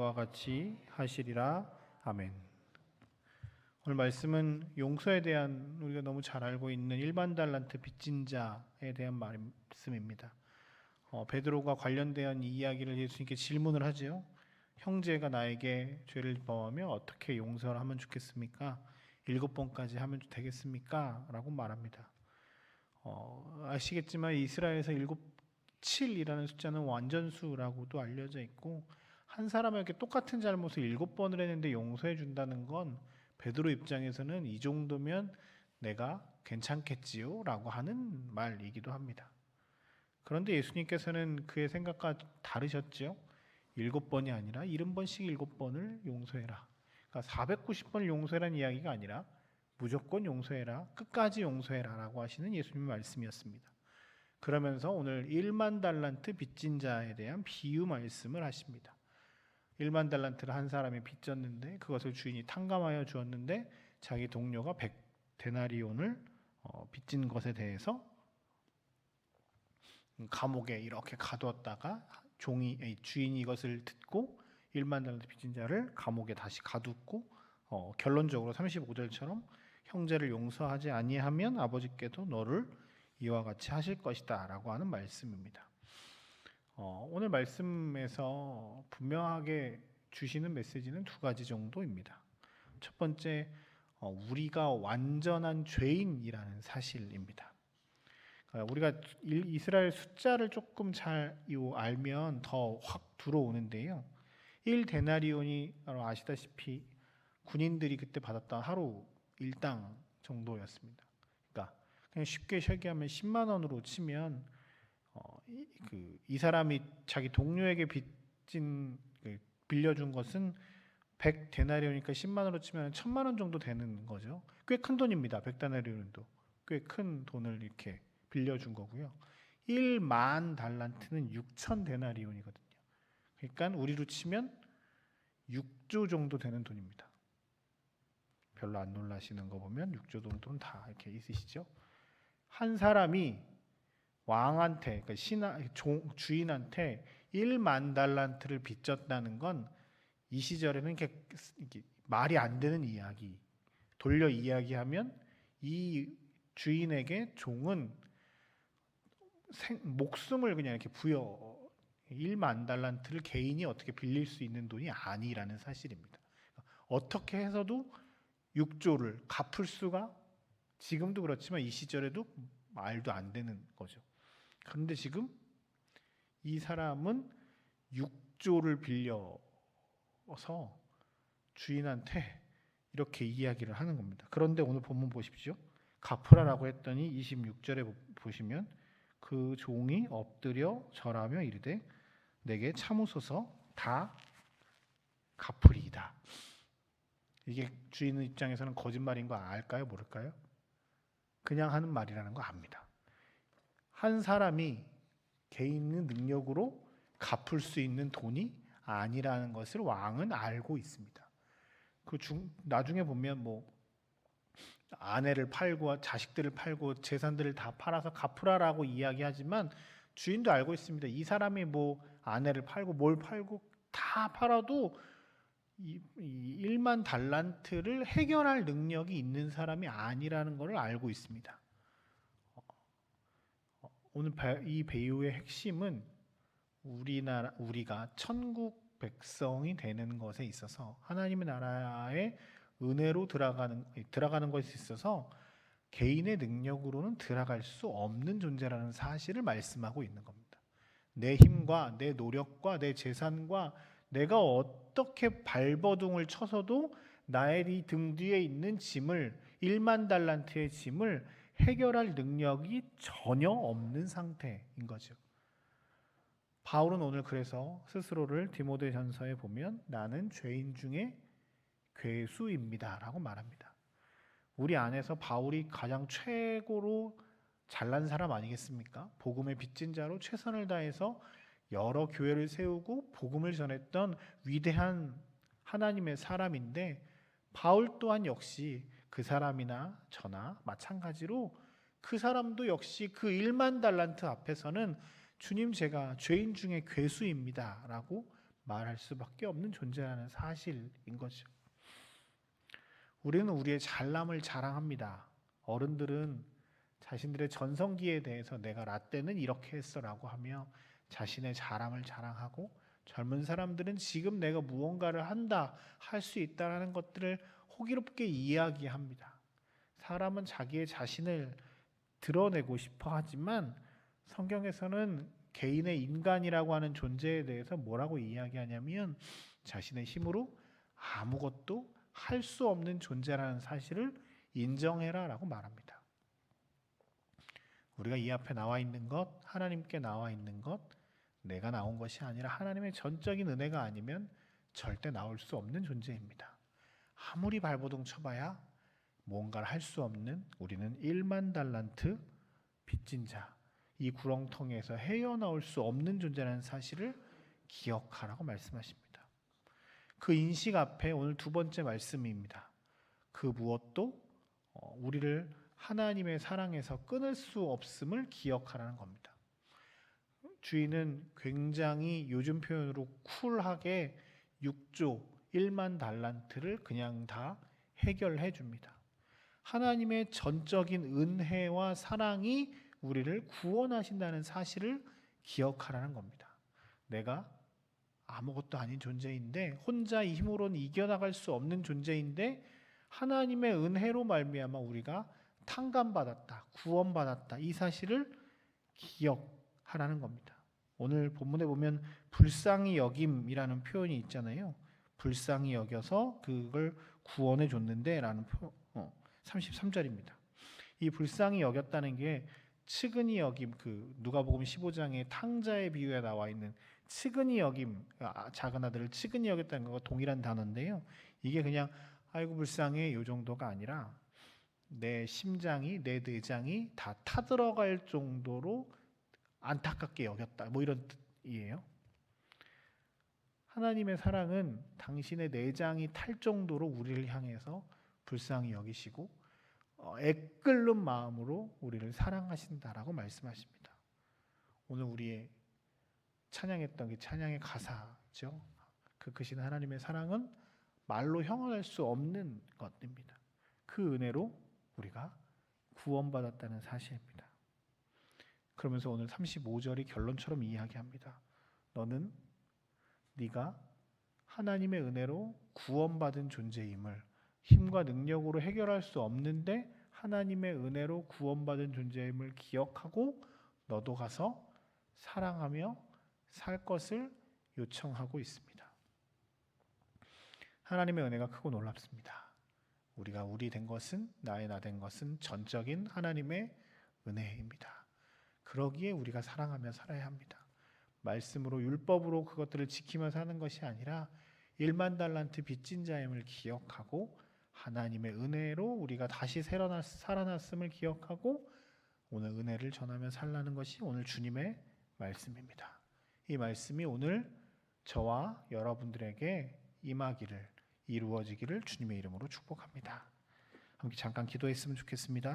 이와 같이 하시리라. 아멘. 오늘 말씀은 용서에 대한 우리가 너무 잘 알고 있는 일반 달란트 빚진 자에 대한 말씀입니다. 베드로가 관련된 이 이야기를 예수님께 질문을 하죠. 형제가 나에게 죄를 범하면 어떻게 용서를 하면 좋겠습니까? 7번까지 하면 되겠습니까? 라고 말합니다. 아시겠지만 이스라엘에서 7이라는 숫자는 완전수라고도 알려져 있고, 한 사람에게 똑같은 잘못을 7번을 했는데 용서해 준다는 건 베드로 입장에서는 이 정도면 내가 괜찮겠지요? 라고 하는 말이기도 합니다. 그런데 예수님께서는 그의 생각과 다르셨죠. 7번이 아니라 70번씩 7번을 용서해라. 그러니까 490번을 용서해라는 이야기가 아니라 무조건 용서해라, 끝까지 용서해라 라고 하시는 예수님의 말씀이었습니다. 그러면서 오늘 1만 달란트 빚진 자에 대한 비유 말씀을 하십니다. 1만 달란트를 한 사람이 빚졌는데 그것을 주인이 탕감하여 주었는데 자기 동료가 100데나리온을 빚진 것에 대해서 감옥에 이렇게 가두었다가 주인이 이것을 듣고 1만 달란트 빚진 자를 감옥에 다시 가두고 결론적으로 35절처럼 형제를 용서하지 아니하면 아버지께도 너를 이와 같이 하실 것이다 라고 하는 말씀입니다. 오늘 말씀에서 분명하게 주시는 메시지는 두 가지 정도입니다. 첫 번째, 우리가 완전한 죄인이라는 사실입니다. 우리가 이스라엘 숫자를 조금 잘 알면 더 확 들어오는데요. 1데나리온이 아시다시피 군인들이 그때 받았던 하루 일당 정도였습니다. 그러니까 그냥 쉽게 설계하면 10만 원으로 치면 이 사람이 자기 동료에게 빌려준 것은 100데나리온이니까 10만 원으로 치면 1000만 원 정도 되는 거죠. 꽤 큰 돈입니다. 100데나리온도 꽤 큰 돈을 이렇게 빌려준 거고요. 1만 달란트는 6000데나리온이거든요. 그러니까 우리로 치면 6조 정도 되는 돈입니다. 별로 안 놀라시는 거 보면 6조 정도는 다 이렇게 있으시죠. 한 사람이 왕한테, 그러니까 주인한테 1만 달란트를 빚졌다는 건 이 시절에는 이렇게 말이 안 되는 이야기. 돌려 이야기하면 이 주인에게 종은 목숨을 그냥 이렇게 1만 달란트를 개인이 어떻게 빌릴 수 있는 돈이 아니라는 사실입니다. 어떻게 해서도 6조를 갚을 수가 지금도 그렇지만 이 시절에도 말도 안 되는 거죠. 그런데 지금 이 사람은 6조를 빌려서 주인한테 이렇게 이야기를 하는 겁니다. 그런데 오늘 본문 보십시오. 갚으라라고 했더니 26절에 보시면 그 종이 엎드려 절하며 이르되 내게 참으소서 다 갚으리이다. 이게 주인 입장에서는 거짓말인 거 알까요? 모를까요? 그냥 하는 말이라는 거 압니다. 한 사람이 개인의 능력으로 갚을 수 있는 돈이 아니라는 것을 왕은 알고 있습니다. 나중에 보면 아내를 팔고 자식들을 팔고 재산들을 다 팔아서 갚으라라고 이야기하지만 주인도 알고 있습니다. 이 사람이 아내를 팔고 뭘 팔고 다 팔아도 이 1만 달란트를 해결할 능력이 있는 사람이 아니라는 것을 알고 있습니다. 오늘 이 배우의 핵심은 우리가 천국 백성이 되는 것에 있어서 하나님의 나라에 은혜로 들어가는 것에 있어서 개인의 능력으로는 들어갈 수 없는 존재라는 사실을 말씀하고 있는 겁니다. 내 힘과 내 노력과 내 재산과 내가 어떻게 발버둥을 쳐서도 나의 이 등 뒤에 있는 짐을 1만 달란트의 짐을 해결할 능력이 전혀 없는 상태인 거죠. 바울은 오늘 그래서 스스로를 디모데전서에 보면 나는 죄인 중에 괴수입니다 라고 말합니다. 우리 안에서 바울이 가장 최고로 잘난 사람 아니겠습니까? 복음의 빚진 자로 최선을 다해서 여러 교회를 세우고 복음을 전했던 위대한 하나님의 사람인데 바울 또한 역시 그 사람이나 저나 마찬가지로 그 사람도 역시 그 1만 달란트 앞에서는 주님 제가 죄인 중에 괴수입니다 라고 말할 수밖에 없는 존재라는 사실인 거죠. 우리는 우리의 잘남을 자랑합니다. 어른들은 자신들의 전성기에 대해서 내가 라떼는 이렇게 했어라고 하며 자신의 자랑을 자랑하고, 젊은 사람들은 지금 내가 무언가를 한다, 할 수 있다라는 것들을 호기롭게 이야기합니다. 사람은 자기의 자신을 드러내고 싶어 하지만 성경에서는 개인의 인간이라고 하는 존재에 대해서 뭐라고 이야기하냐면 자신의 힘으로 아무것도 할 수 없는 존재라는 사실을 인정해라 라고 말합니다. 우리가 이 앞에 나와 있는 것, 하나님께 나와 있는 것, 내가 나온 것이 아니라 하나님의 전적인 은혜가 아니면 절대 나올 수 없는 존재입니다. 아무리 발버둥 쳐봐야 뭔가를 할 수 없는, 우리는 1만 달란트 빚진 자, 이 구렁텅이에서 헤어나올 수 없는 존재라는 사실을 기억하라고 말씀하십니다. 그 인식 앞에 오늘 두 번째 말씀입니다. 그 무엇도 우리를 하나님의 사랑에서 끊을 수 없음을 기억하라는 겁니다. 주인은 굉장히 요즘 표현으로 쿨하게 6조 1만 달란트를 그냥 다 해결해 줍니다. 하나님의 전적인 은혜와 사랑이 우리를 구원하신다는 사실을 기억하라는 겁니다. 내가 아무것도 아닌 존재인데, 혼자 이 힘으로는 이겨나갈 수 없는 존재인데 하나님의 은혜로 말미암아 우리가 탕감받았다, 구원받았다, 이 사실을 기억하라는 겁니다. 오늘 본문에 보면 불쌍히 여김이라는 표현이 있잖아요. 불쌍히 여겨서 그걸 구원해 줬는데 라는 33절입니다. 이 불쌍히 여겼다는 게 측은히 여김, 그 누가복음 15장의 탕자의 비유에 나와 있는 측은히 여김, 작은 아들을 측은히 여겼다는 것과 동일한 단어인데요. 이게 그냥 아이고 불쌍해 이 정도가 아니라 내 심장이, 내 내장이 다 타들어갈 정도로 안타깝게 여겼다, 뭐 이런 뜻이에요. 하나님의 사랑은 당신의 내장이 탈 정도로 우리를 향해서 불쌍히 여기시고 애끓는 마음으로 우리를 사랑하신다라고 말씀하십니다. 오늘 우리의 찬양했던 그 찬양의 가사죠. 그 크신 하나님의 사랑은 말로 형언할 수 없는 것입니다. 그 은혜로 우리가 구원받았다는 사실입니다. 그러면서 오늘 35절이 결론처럼 이야기합니다. 너는 네가 하나님의 은혜로 구원받은 존재임을, 힘과 능력으로 해결할 수 없는데 하나님의 은혜로 구원받은 존재임을 기억하고 너도 가서 사랑하며 살 것을 요청하고 있습니다. 하나님의 은혜가 크고 놀랍습니다. 우리가 우리 된 것은, 나의 나 된 것은 전적인 하나님의 은혜입니다. 그러기에 우리가 사랑하며 살아야 합니다. 말씀으로, 율법으로 그것들을 지키며 사는 것이 아니라 1만 달란트 빚진 자임을 기억하고 하나님의 은혜로 우리가 다시 살아났음을 기억하고 오늘 은혜를 전하며 살라는 것이 오늘 주님의 말씀입니다. 이 말씀이 오늘 저와 여러분들에게 임하기를, 이루어지기를 주님의 이름으로 축복합니다. 함께 잠깐 기도했으면 좋겠습니다.